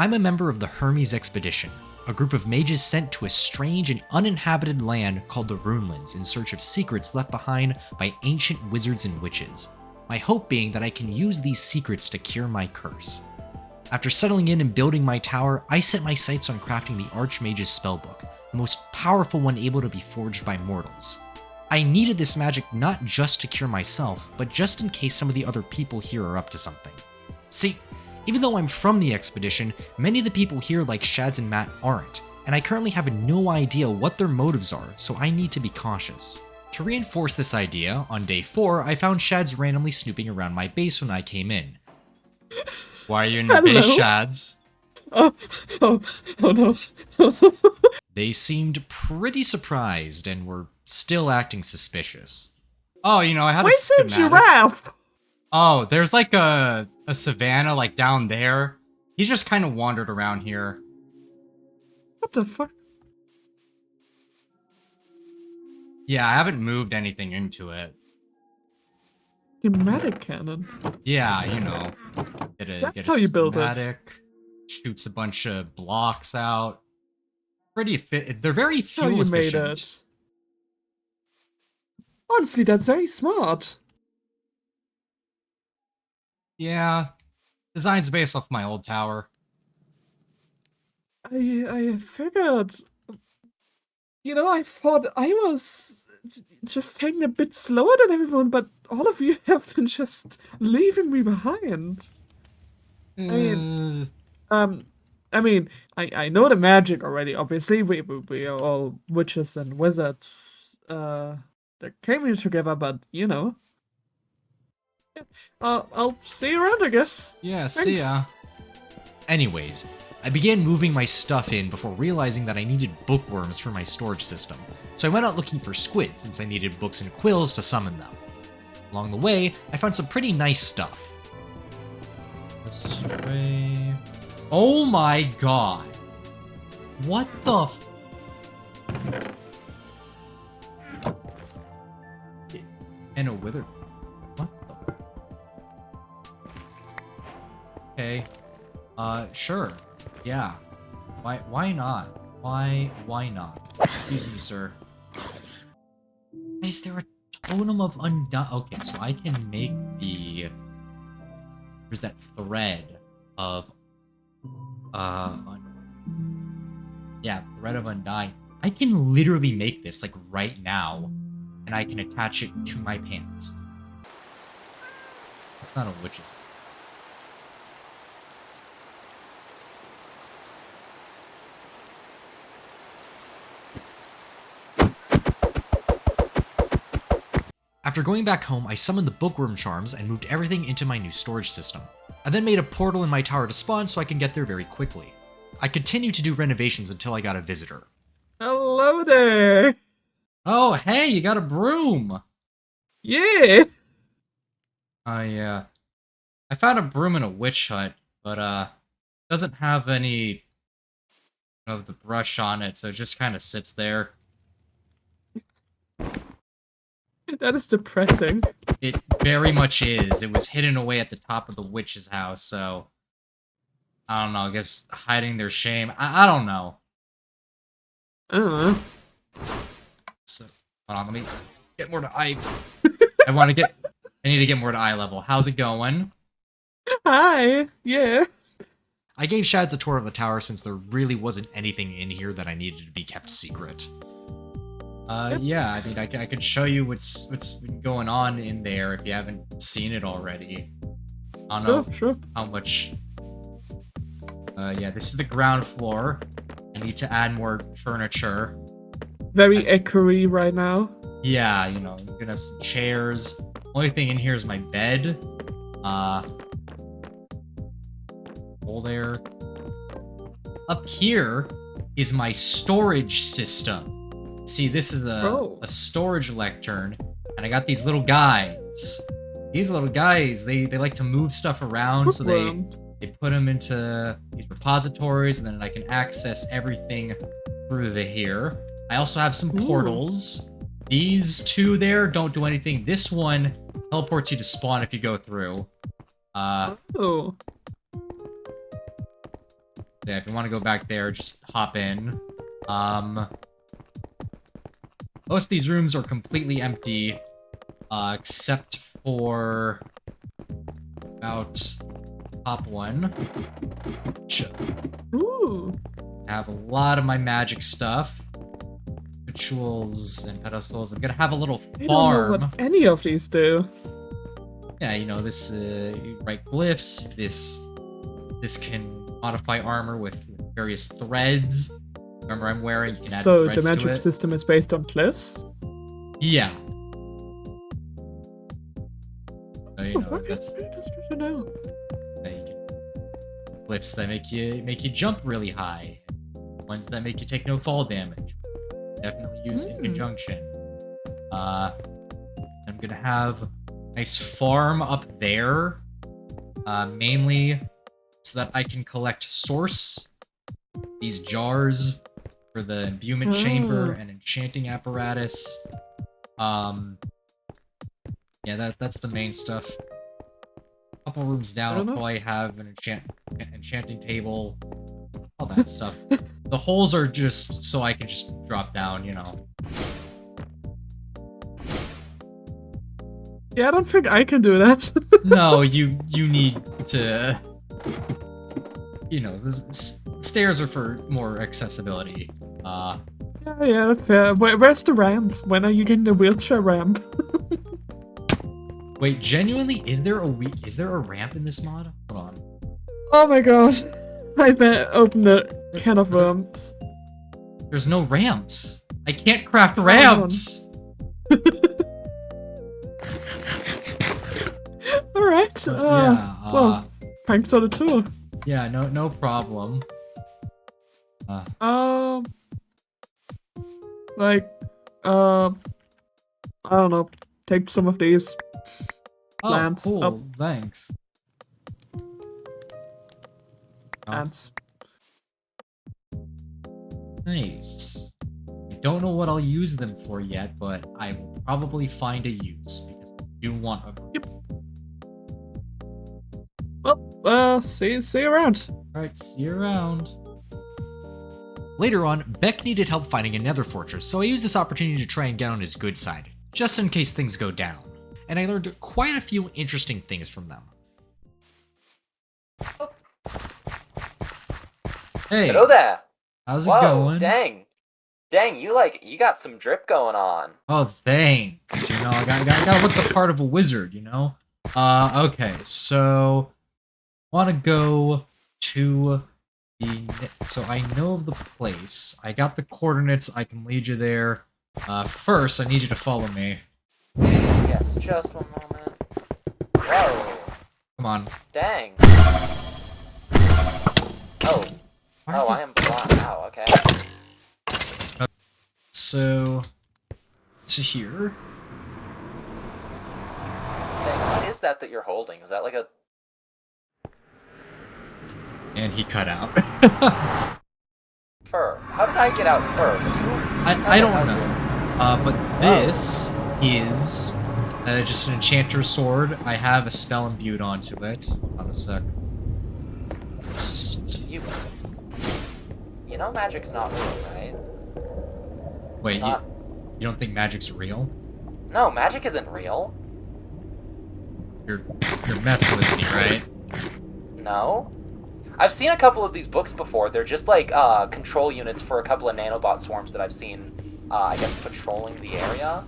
I'm a member of the Hermes Expedition, a group of mages sent to a strange and uninhabited land called the Runelands in search of secrets left behind by ancient wizards and witches. My hope being that I can use these secrets to cure my curse. After settling in and building my tower, I set my sights on crafting the Archmage's spellbook, the most powerful one able to be forged by mortals. I needed this magic not just to cure myself, but just in case some of the other people here are up to something. See, even though I'm from the expedition, many of the people here like Shads and Matt aren't, and I currently have no idea what their motives are, so I need to be cautious. To reinforce this idea, on day 4, I found Shads randomly snooping around my base when I came in. Why are you in your base, Shads? Oh no. Oh no. They seemed pretty surprised and were still acting suspicious. Oh, you know, I had a schematic. Where's the giraffe? Oh, there's like a savanna like down there. He's just kind of wandered around here. What the fuck? Yeah, I haven't moved anything into it. Schematic cannon. Yeah, you know. That's how you build it. Shoots a bunch of blocks out. Pretty they're very That's how fuel you efficient. made it. Honestly, that's very smart. Yeah. Design's based off my old tower. I figured, you know, I thought I was just taking a bit slower than everyone, but all of you have been just leaving me behind. I mean, I know the magic already. Obviously, we are all witches and wizards that came here together, but you know, I'll see you around, I guess. Yeah, Thanks. see ya. Anyways, I began moving my stuff in before realizing that I needed bookworms for my storage system, so I went out looking for squids since I needed books and quills to summon them. Along the way, I found some pretty nice stuff. Astray. Oh my god! What the f- And a wither. What the? Okay. Sure. Yeah. Why not? Why not? Excuse me, sir. Is there a totem of undone? Okay, so I can make the... There's that thread of... Yeah, thread of undying. I can literally make this, like, right now. And I can attach it to my pants. That's not a witch's. After going back home, I summoned the bookworm charms and moved everything into my new storage system. I then made a portal in my tower to spawn so I can get there very quickly. I continued to do renovations until I got a visitor. Hello there. Oh, hey, you got a broom! Yeah. Yeah. I found a broom in a witch hut, but, doesn't have any of the brush on it, so it just kind of sits there. That is depressing. It very much is. It was hidden away at the top of the witch's house, so... I don't know, I guess hiding their shame. I don't know. So, hold on, let me get more to eye. I need to get more to eye level. How's it going? Hi. Yeah. I gave Shads a tour of the tower since there really wasn't anything in here that I needed to be kept secret. Yeah, I mean, I could show you what's been going on in there if you haven't seen it already. I don't know Sure. how much... yeah, this is the ground floor. I need to add more furniture. Very echoey right now. Yeah, you know, I'm gonna have some chairs. Only thing in here is my bed. Hole there. Up here is my storage system. See, this is a storage lectern, and I got these little guys. These little guys, they like to move stuff around, so they put them into these repositories, and then I can access everything through here. I also have some portals. These two there don't do anything. This one teleports you to spawn if you go through. Yeah, if you want to go back there, just hop in. Most of these rooms are completely empty, except for about top one. Which Ooh. I have a lot of my magic stuff. Rituals and pedestals. I'm gonna have a little I don't farm. know what any of these do. Yeah, you know, this, you write glyphs, this can modify armor with various threads. Remember I'm wearing, you can add So threads the to magic it. system is based on cliffs? Yeah. So, you know, Okay, that's good to know. you can glyphs that make you jump really high. Ones that make you take no fall damage. Definitely use in conjunction. I'm gonna have a nice farm up there. Mainly so that I can collect source, these jars for the imbuement chamber and enchanting apparatus. Yeah, that's the main stuff. A couple rooms down, I'll probably have an enchanting table, all that stuff. The holes are just so I can just drop down, you know. Yeah, I don't think I can do that. No, you need to... You know, the stairs are for more accessibility. Yeah, fair. Where's the ramp? When are you getting the wheelchair ramp? Wait, genuinely, is there a ramp in this mod? Hold on. Oh my gosh. I bet open the can of worms. There's no ramps. I can't craft ramps. Alright. Well, thanks for the tour. Yeah, no problem. Like, I don't know. Take some of these plants. Oh, cool. Up. Thanks. Plants. Nice. I don't know what I'll use them for yet, but I will probably find a use because I do want a. Yep. Well, see you around. Alright, see you around. Later on, Beck needed help finding another fortress, so I used this opportunity to try and get on his good side, just in case things go down. And I learned quite a few interesting things from them. Hey. Hello there. How's it going? Dang, you got some drip going on. Oh, thanks. You know, I gotta look the part of a wizard, you know? Okay, so... wanna go to the... So I know of the place. I got the coordinates, I can lead you there. First, I need you to follow me. Yes, just one moment. Whoa. Come on. Dang. Oh. Oh, I am blind. Wow, okay. So... to here. Dang, what is that you're holding? Is that like a... And he cut out. fur? How did I get out first? I don't know. But this is just an enchanter's sword. I have a spell imbued onto it. Hold on a sec. You know magic's not real, right? Wait, you don't think magic's real? No, magic isn't real. You're messing with me, right? No. I've seen a couple of these books before. They're just like control units for a couple of nanobot swarms that I've seen, I guess, patrolling the area.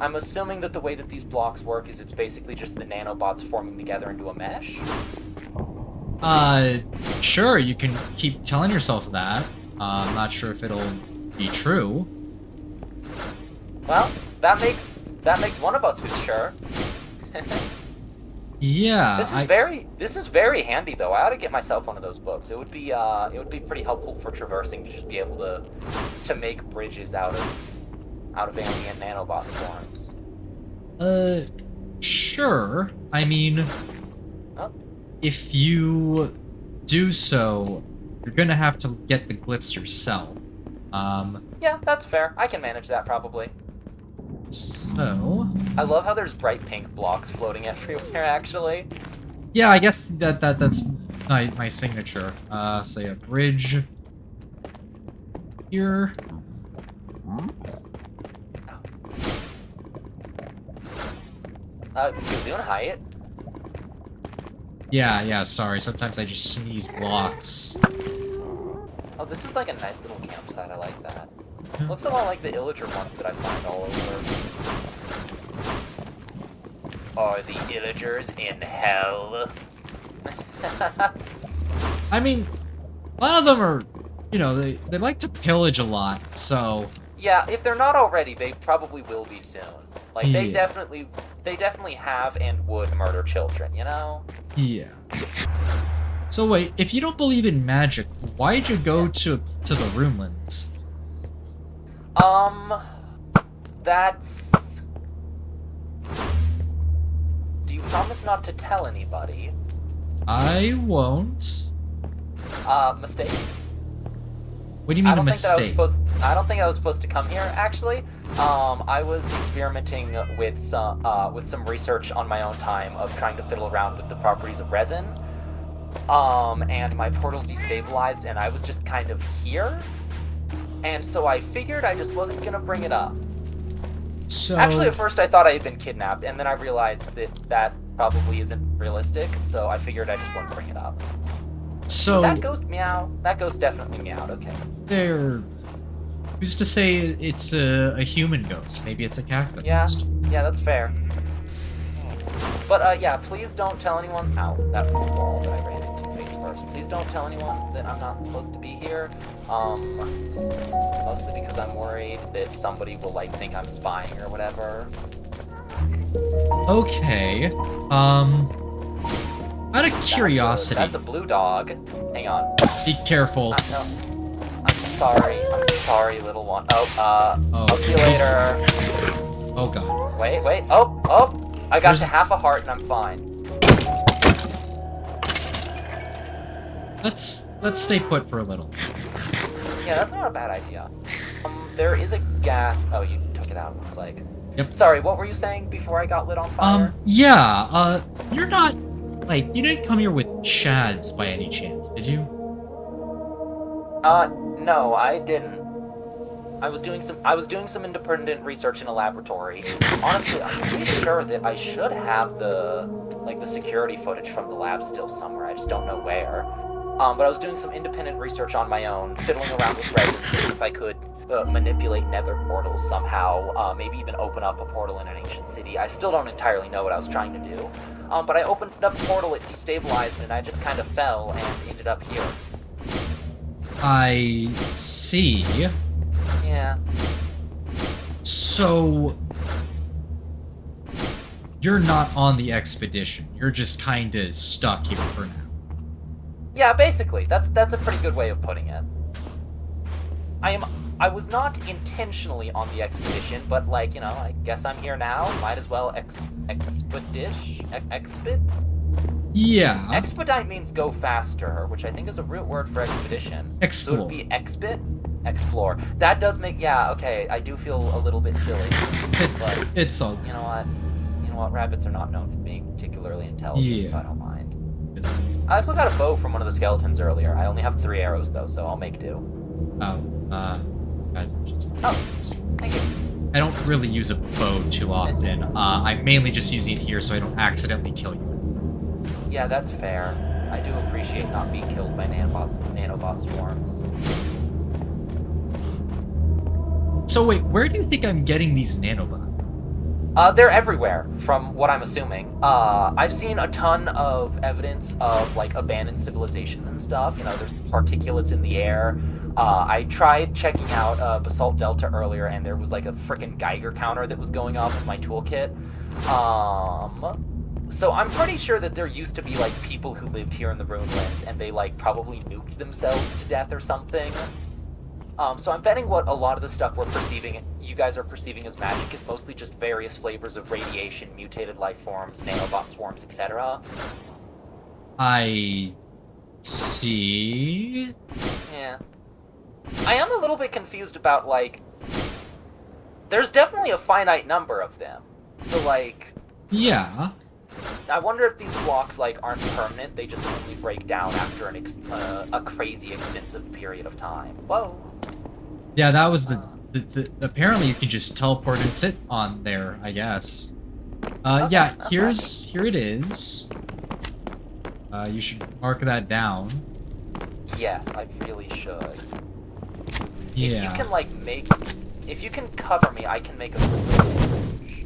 I'm assuming that the way that these blocks work is it's basically just the nanobots forming together into a mesh. Sure, you can keep telling yourself that. I'm not sure if it'll be true. Well, that makes one of us who's sure. Yeah. This is very handy though. I ought to get myself one of those books. It would be pretty helpful for traversing to just be able to make bridges out of alien nanobot swarms. Sure. I mean, oh. If you do so, you're gonna have to get the glyphs yourself. Yeah, that's fair. I can manage that probably. So... I love how there's bright pink blocks floating everywhere, actually. Yeah, I guess that's my signature. Say a bridge here. Kazoon Hyatt? Yeah, sorry. Sometimes I just sneeze blocks. Oh, this is like a nice little campsite. I like that. Yeah. Looks a lot like the Illager ones that I find all over. Are the Illagers in hell? I mean, a lot of them are, you know, they like to pillage a lot, so... Yeah, if they're not already, they probably will be soon. Like, they Yeah. definitely have and would murder children, you know? Yeah. So wait, if you don't believe in magic, why'd you go to the Runelands? That's... Do you promise not to tell anybody? I won't. Mistake? What do you mean a mistake? I don't think I was supposed to come here, actually. I was experimenting with some research on my own time of trying to fiddle around with the properties of resin. And my portal destabilized, and I was just kind of here. And so I figured I just wasn't gonna bring it up. So... Actually, at first I thought I had been kidnapped, and then I realized that probably isn't realistic, so I figured I just wouldn't bring it up. So... That ghost meow. That ghost definitely meowed, okay. They're... Who's to say it's a human ghost? Maybe it's a cat ghost. Yeah, that's fair. But, yeah, please don't tell anyone... Ow, that was a wall that I ran into face first. Please don't tell anyone that I'm not supposed to be here. Mostly because I'm worried that somebody will, like, think I'm spying or whatever. Okay. Out of curiosity... That's a blue dog. Hang on. Be careful. No. I'm sorry, little one. I'll see you later. Oh god. Wait. Oh! I got to half a heart and I'm fine. Let's stay put for a little. Yeah, that's not a bad idea. There is a gas... Oh, you took it out, it looks like. Yep. Sorry, what were you saying before I got lit on fire? Yeah, you're not... Like, you didn't come here with shads by any chance, did you? No, I didn't. I was doing some independent research in a laboratory. Honestly, I'm pretty sure that I should have the security footage from the lab still somewhere. I just don't know where. But I was doing some independent research on my own, fiddling around with resin, seeing if I could manipulate nether portals somehow, maybe even open up a portal in an ancient city. I still don't entirely know what I was trying to do. But I opened up a portal, it destabilized, and I just kind of fell and ended up here. I see. Yeah. So... You're not on the expedition. You're just kinda stuck here for now. Yeah, basically. That's a pretty good way of putting it. I was not intentionally on the expedition, but, like, you know, I guess I'm here now. Might as well expedite? Yeah. Expedite means go faster, which I think is a root word for expedition. Explore. So it would be expit? Explore. That does make... Yeah, okay, I do feel a little bit silly. But It's all... you know what? Rabbits are not known for being particularly intelligent, Yeah. so I don't mind. I also got a bow from one of the skeletons earlier. I only have 3 arrows, though, so I'll make do. Thank you. I don't really use a bow too often. I'm mainly just using it here so I don't accidentally kill you. Yeah, that's fair. I do appreciate not being killed by nanobot swarms. So wait, where do you think I'm getting these nanobots? They're everywhere, from what I'm assuming. I've seen a ton of evidence of, like, abandoned civilizations and stuff. You know, there's particulates in the air. I tried checking out Basalt Delta earlier, and there was, like, a frickin' Geiger counter that was going off with my toolkit. So I'm pretty sure that there used to be, like, people who lived here in the Runelands, and they, like, probably nuked themselves to death or something. So I'm betting what a lot of the stuff you guys are perceiving as magic is mostly just various flavors of radiation, mutated life forms, nanobot swarms, etc. I see. Yeah. I am a little bit confused about, like... There's definitely a finite number of them. So, like... Yeah. I wonder if these blocks like aren't permanent. They just only break down after a crazy extensive period of time. Whoa. Yeah, that was the apparently you can just teleport and sit on there, I guess. Okay, Yeah, that's here it is. You should mark that down. Yes, I really should. Yeah. If you can like if you can cover me, I can make a bridge.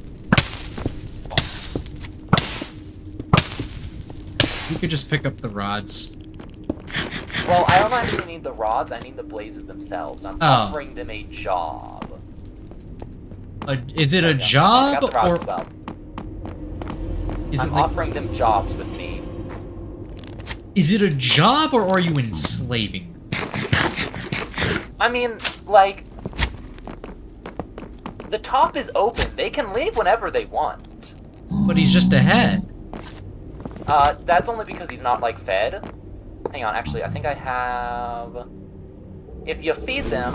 You could just pick up the rods. Well, I don't actually need the rods, I need the blazes themselves. I'm offering them a job. Is it a I job, got the rods or as well. is I'm it like, offering them jobs with me. is it a job, or are you enslaving them? I mean, like, the top is open. They can leave whenever they want. But he's just ahead. That's only because he's not, like, fed. Hang on, actually, I think I have... If you feed them,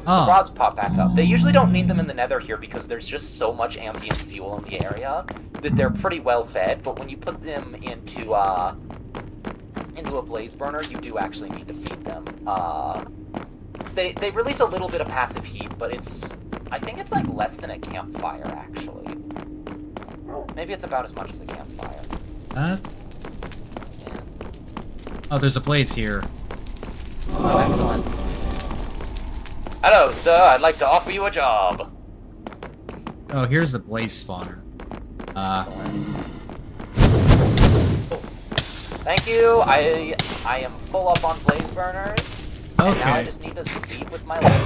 the rods pop back up. They usually don't need them in the nether here because there's just so much ambient fuel in the area that they're pretty well fed, but when you put them into a blaze burner, you do actually need to feed them. They release a little bit of passive heat, but I think it's like less than a campfire, actually. Maybe it's about as much as a campfire. Yeah. Oh, there's a blaze here. Oh, excellent. Hello, sir. I'd like to offer you a job. Oh, here's a blaze spawner. Thank you. I am full up on blaze burners. Okay. And now I just need to speed with my legs.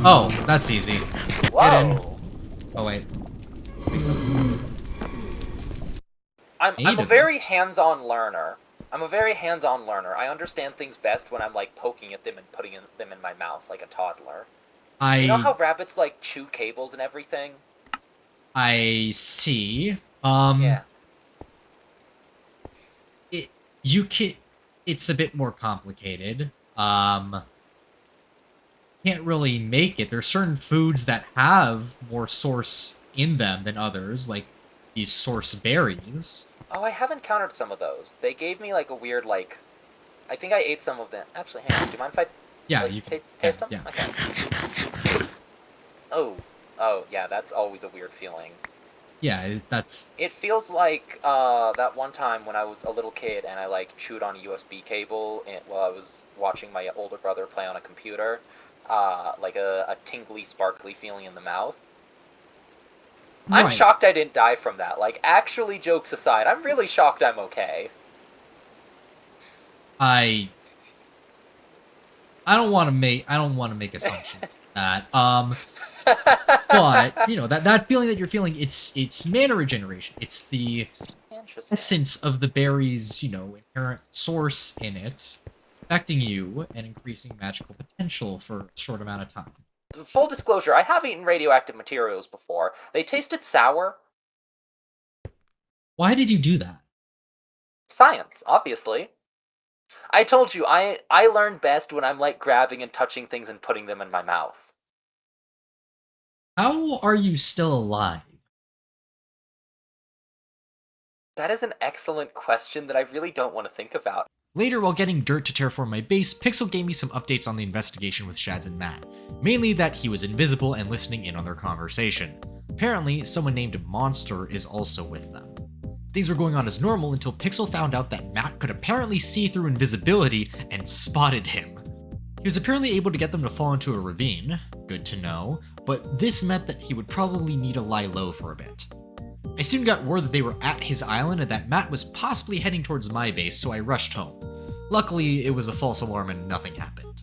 Oh, that's easy. Whoa. Get in. Oh wait. I'm a very hands-on learner. I understand things best when I'm like poking at them and putting them in my mouth like a toddler. You know how rabbits like chew cables and everything? I see. Yeah. It's a bit more complicated. Can't really make it. There's certain foods that have more source in them than others, like these source berries. Oh, I have encountered some of those. They gave me like a weird like... I think I ate some of them. Actually, hang on. Do you mind if I... Yeah, like, you can taste them? Yeah. Okay. Oh, yeah, that's always a weird feeling. Yeah, that's... It feels like that one time when I was a little kid and I like chewed on a USB cable while I was watching my older brother play on a computer. Like a tingly, sparkly feeling in the mouth. Right. I'm shocked I didn't die from that. Like, actually, jokes aside, I'm really shocked I'm okay. I don't want to make assumptions like that. But you know that feeling that you're feeling, it's mana regeneration. It's the essence of the berry's, inherent source in it, affecting you and increasing magical potential for a short amount of time. Full disclosure, I have eaten radioactive materials before. They tasted sour. Why did you do that? Science, obviously. I told you, I learn best when I'm like grabbing and touching things and putting them in my mouth. How are you still alive? That is an excellent question that I really don't want to think about. Later, while getting dirt to terraform my base, Pixel gave me some updates on the investigation with Shads and Matt. Mainly that he was invisible and listening in on their conversation. Apparently, someone named Monster is also with them. Things were going on as normal until Pixel found out that Matt could apparently see through invisibility and spotted him. He was apparently able to get them to fall into a ravine, good to know, but this meant that he would probably need to lie low for a bit. I soon got word that they were at his island and that Matt was possibly heading towards my base, so I rushed home. Luckily, it was a false alarm and nothing happened.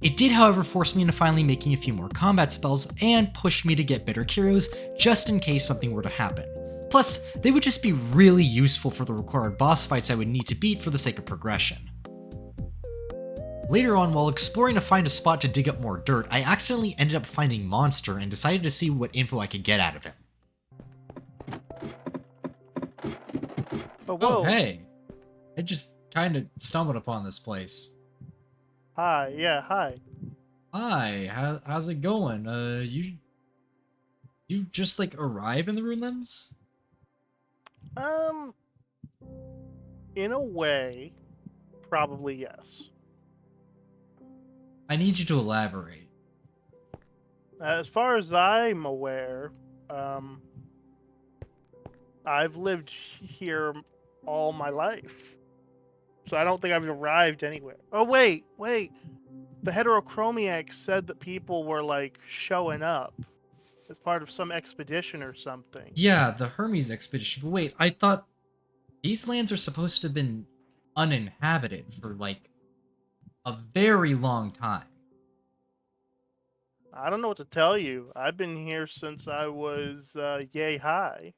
It did, however, force me into finally making a few more combat spells and push me to get better curios just in case something were to happen. Plus, they would just be really useful for the required boss fights I would need to beat for the sake of progression. Later on, while exploring to find a spot to dig up more dirt, I accidentally ended up finding Monster and decided to see what info I could get out of him. Oh, hey. I just kind of stumbled upon this place. Hi, yeah, hi. Hi, how's it going? You just like arrive in the Runelands? Um, in a way, probably yes. I need you to elaborate. As far as I'm aware, um, I've lived here all my life. So I don't think I've arrived anywhere. Oh, wait. The heterochromiac said that people were, like, showing up as part of some expedition or something. Yeah, the Hermes expedition. But wait, I thought these lands are supposed to have been uninhabited for like a very long time. I don't know what to tell you. I've been here since I was yay high.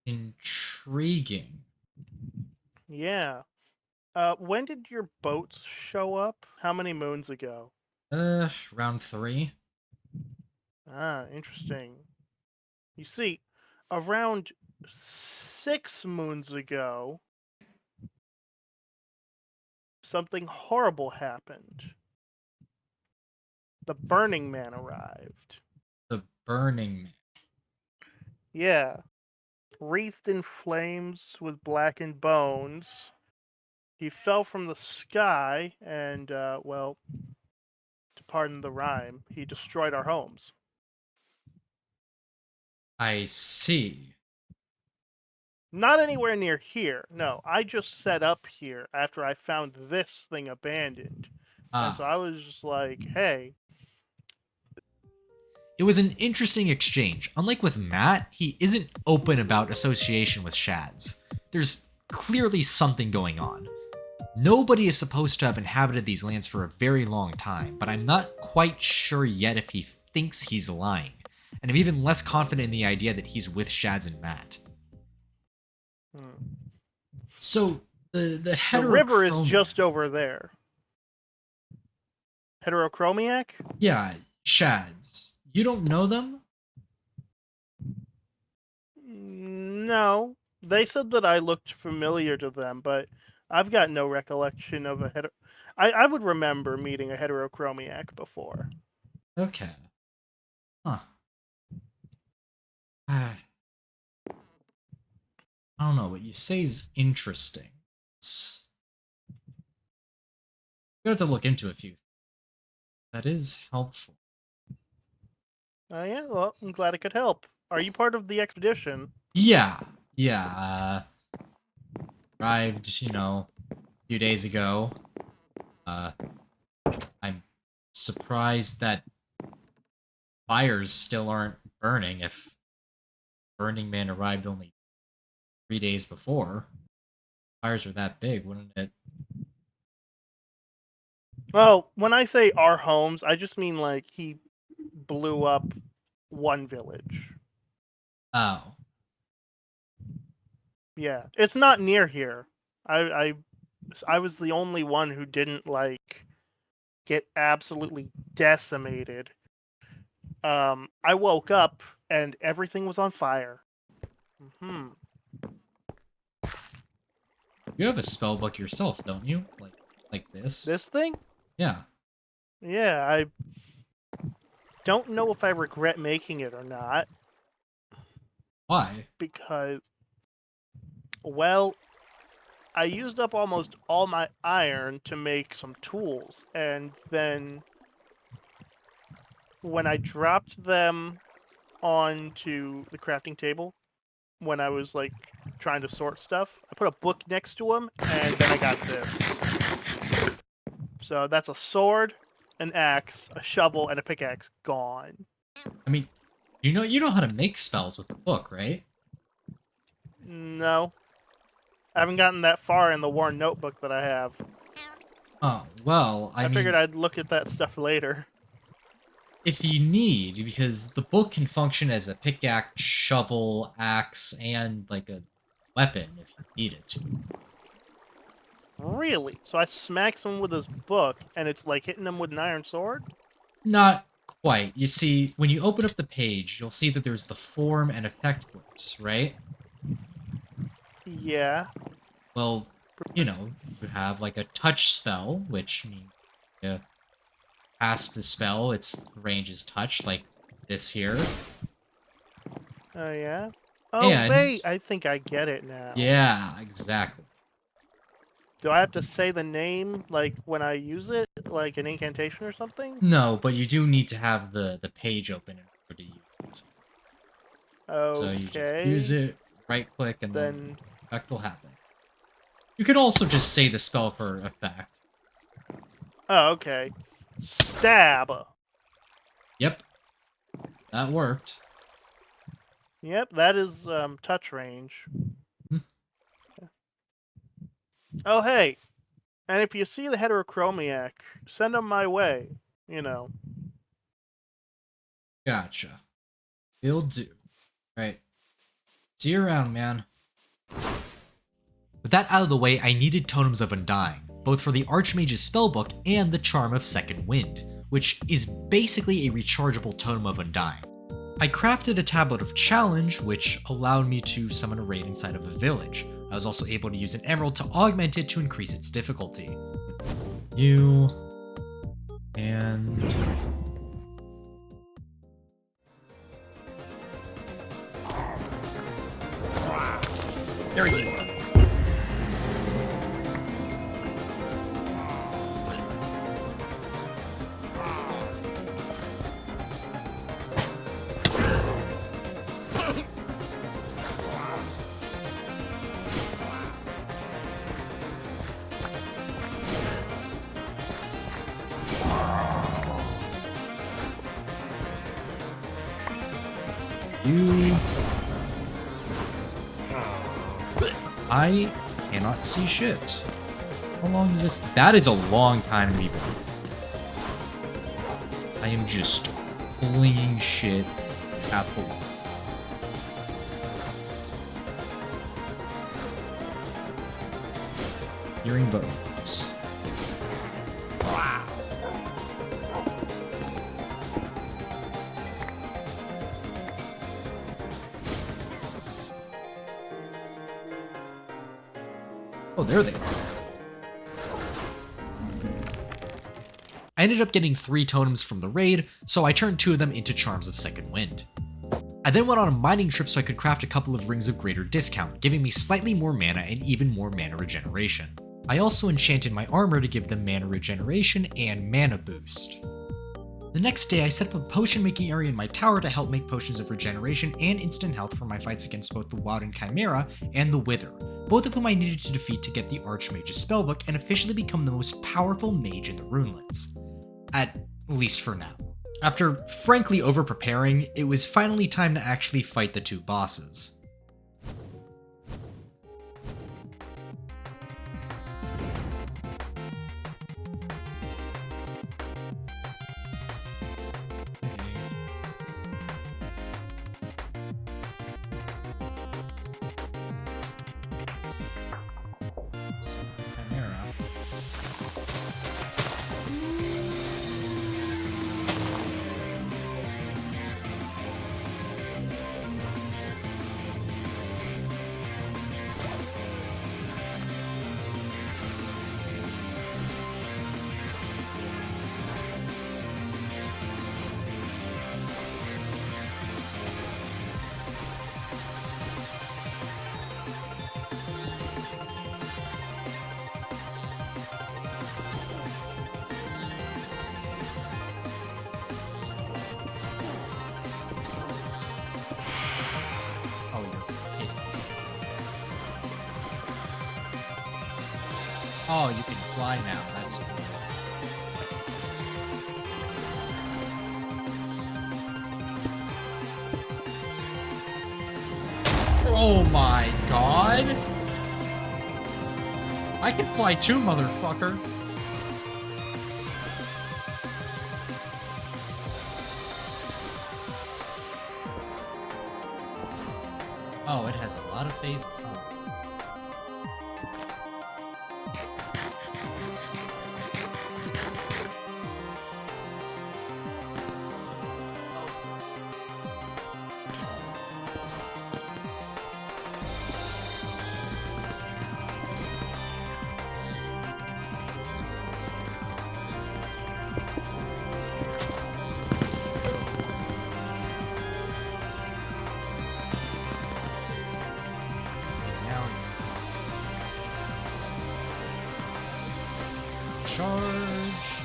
Intriguing. Yeah. When did your boats show up? How many moons ago? Round 3. Ah, interesting. You see, around 6 moons ago, something horrible happened. The Burning Man arrived. The Burning Man. Yeah. Wreathed in flames with blackened bones. He fell from the sky and, well, to pardon the rhyme, he destroyed our homes. I see. Not anywhere near here. No, I just set up here after I found this thing abandoned. And so Ah. I was just like, hey. It was an interesting exchange. Unlike with Matt, he isn't open about association with Shads. There's clearly something going on. Nobody is supposed to have inhabited these lands for a very long time, but I'm not quite sure yet if he thinks he's lying. And I'm even less confident in the idea that he's with Shads and Matt. So, the river is heterochromiac. just over there. Heterochromiac? Yeah, Shads. You don't know them? No. They said that I looked familiar to them, but I've got no recollection of a I would remember meeting a heterochromiac before. Okay. Huh. I don't know, what you say is interesting. I'm gonna have to look into a few things. That is helpful. Yeah, well, I'm glad I could help. Are you part of the expedition? Yeah. Arrived, a few days ago. I'm surprised that fires still aren't burning if Burning Man arrived only 3 days before. Fires are that big, wouldn't it? Well, when I say our homes, I just mean like he blew up one village. Oh. Yeah, it's not near here. I was the only one who didn't like get absolutely decimated. I woke up and everything was on fire. You have a spell book yourself, don't you? Like this? This thing? Yeah. Yeah, I don't know if I regret making it or not. Why? Because, well, I used up almost all my iron to make some tools, and then when I dropped them onto the crafting table, when I was like trying to sort stuff, I put a book next to them, and then I got this. So that's a sword, an axe, a shovel, and a pickaxe gone. I mean, you know how to make spells with the book, right? No. I haven't gotten that far in the worn notebook that I have. Oh, well, I mean, figured I'd look at that stuff later. if you need, because the book can function as a pickaxe, shovel, axe, and like a weapon if you need it to. Really? So I smack someone with this book, and it's like hitting them with an iron sword? Not quite. You see, when you open up the page, you'll see that there's the form and effect books, right? Yeah. Well, you have like a touch spell, which means you cast the spell, its range is touch, like this here. Oh, yeah? Oh, And- wait, I think I get it now. Yeah, exactly. Do I have to say the name, like, when I use it? Like an incantation or something? No, but you do need to have the page open in order to use it. Okay. So you just use it, right-click, and then Then... effect will happen. You could also just say the spell for effect. Oh, okay. Stab. Yep. That worked. Yep, that is touch range. Hmm. Oh, hey. And if you see the heterochromiac, send them my way. You know. Gotcha. Will do. Right. See you around, man. With that out of the way, I needed Totems of Undying, both for the Archmage's spellbook and the Charm of Second Wind, which is basically a rechargeable Totem of Undying. I crafted a Tablet of Challenge, which allowed me to summon a raid inside of a village. I was also able to use an emerald to augment it to increase its difficulty. You... and... there you are. You... I cannot see shit. How long is this? That is a long time to be born. I am just flinging shit at the wall. Hearing bones. Oh, there they are. I ended up getting 3 totems from the raid, so I turned 2 of them into Charms of Second Wind. I then went on a mining trip so I could craft a couple of Rings of Greater Discount, giving me slightly more mana and even more mana regeneration. I also enchanted my armor to give them mana regeneration and mana boost. The next day, I set up a potion making area in my tower to help make potions of regeneration and instant health for my fights against both the Wild and Chimera and the Wither, both of whom I needed to defeat to get the Archmage's spellbook and officially become the most powerful mage in the Runelands. At least for now. After frankly over-preparing, it was finally time to actually fight the 2 bosses. Chimera. Oh, you're kidding. Oh, you can fly now. That's cool. Oh my god! I can fly too, motherfucker. Oh, it has a lot of phases, huh? Charge.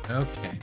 Okay.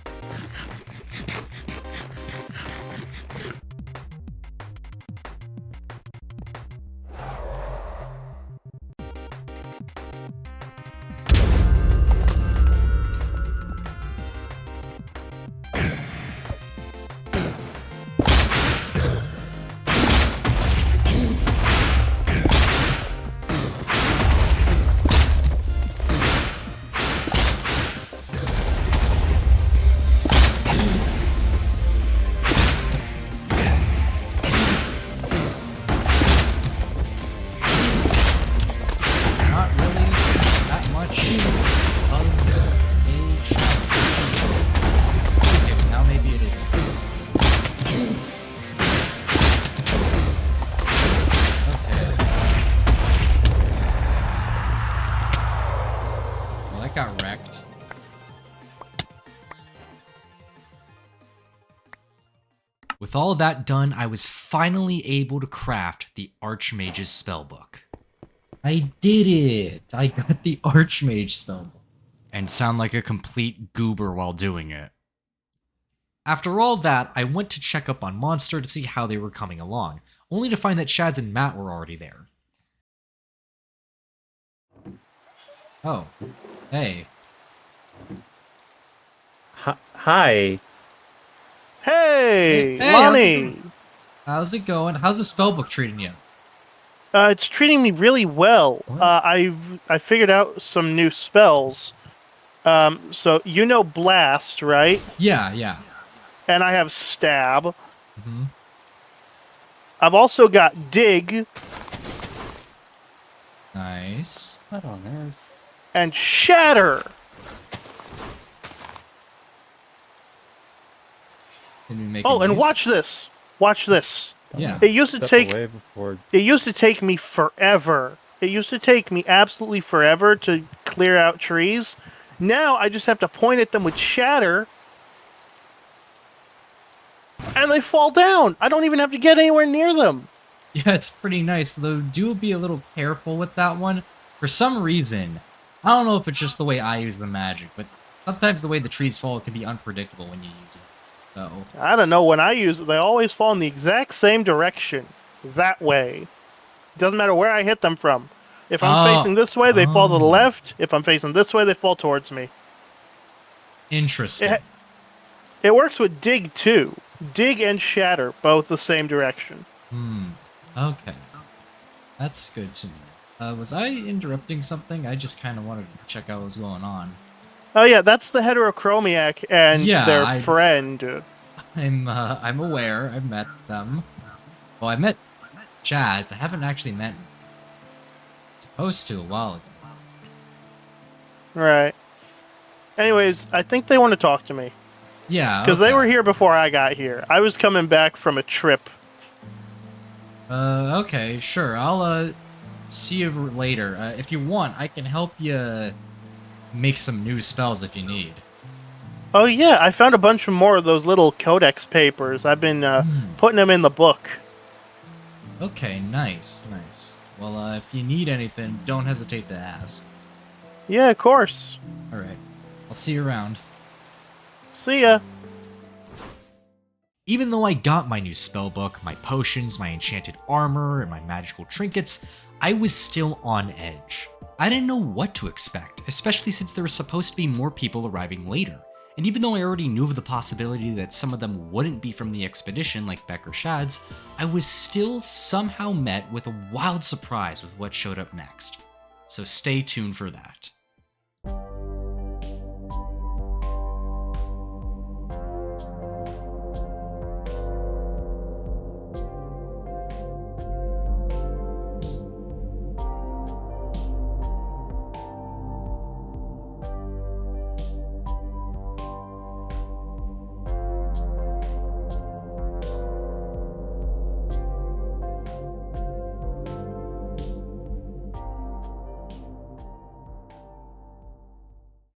Not really that much of Mage. Okay, now maybe it isn't. Okay. Well, that got wrecked. With all that done, I was finally able to craft the Archmage's spellbook. I did it! I got the Archmage spellbook. And sound like a complete goober while doing it. After all that, I went to check up on Monster to see how they were coming along, only to find that Shads and Matt were already there. Oh. Hey. Hi. Hey, Hey, how's it Lonnie. going? How's it going? How's the spellbook treating you? It's treating me really well. What? I figured out some new spells. So you know Blast, right? Yeah. And I have Stab. Mhm. I've also got Dig Nice. What on earth? and Shatter. Can we make Oh, and use? watch this. Watch this. Yeah. It used to Step take away before. It used to take me forever. It used to take me absolutely forever to clear out trees. Now I just have to point at them with Shatter, and they fall down. I don't even have to get anywhere near them. Yeah, it's pretty nice, though do be a little careful with that one. For some reason, I don't know if it's just the way I use the magic, but sometimes the way the trees fall can be unpredictable when you use it. So, I don't know. When I use it, they always fall in the exact same direction. That way. Doesn't matter where I hit them from. If I'm facing this way, they fall to the Oh. left. If I'm facing this way, they fall towards me. interesting. It works with Dig too. Dig and Shatter, both the same direction. Okay. That's good to know. Was I interrupting something? I just kind of wanted to check out what was going on. Oh yeah, that's the Heterochromiac and Yeah, their friend. I'm aware. I've met them. Well, I met Chads. I haven't actually met supposed to a while ago. Right. Anyways, I think they want to talk to me. Yeah, Because they okay. were here before I got here. I was coming back from a trip. Okay, sure. I'll, see you later. If you want, I can help you make some new spells if you need. Oh yeah, I found a bunch of more of those little codex papers. I've been putting them in the book. Okay, nice. Well, if you need anything, don't hesitate to ask. Yeah, of course. Alright. I'll see you around. See ya. Even though I got my new spellbook, my potions, my enchanted armor, and my magical trinkets, I was still on edge. I didn't know what to expect, especially since there were supposed to be more people arriving later. And even though I already knew of the possibility that some of them wouldn't be from the expedition like Beck or Shads, I was still somehow met with a wild surprise with what showed up next. So stay tuned for that.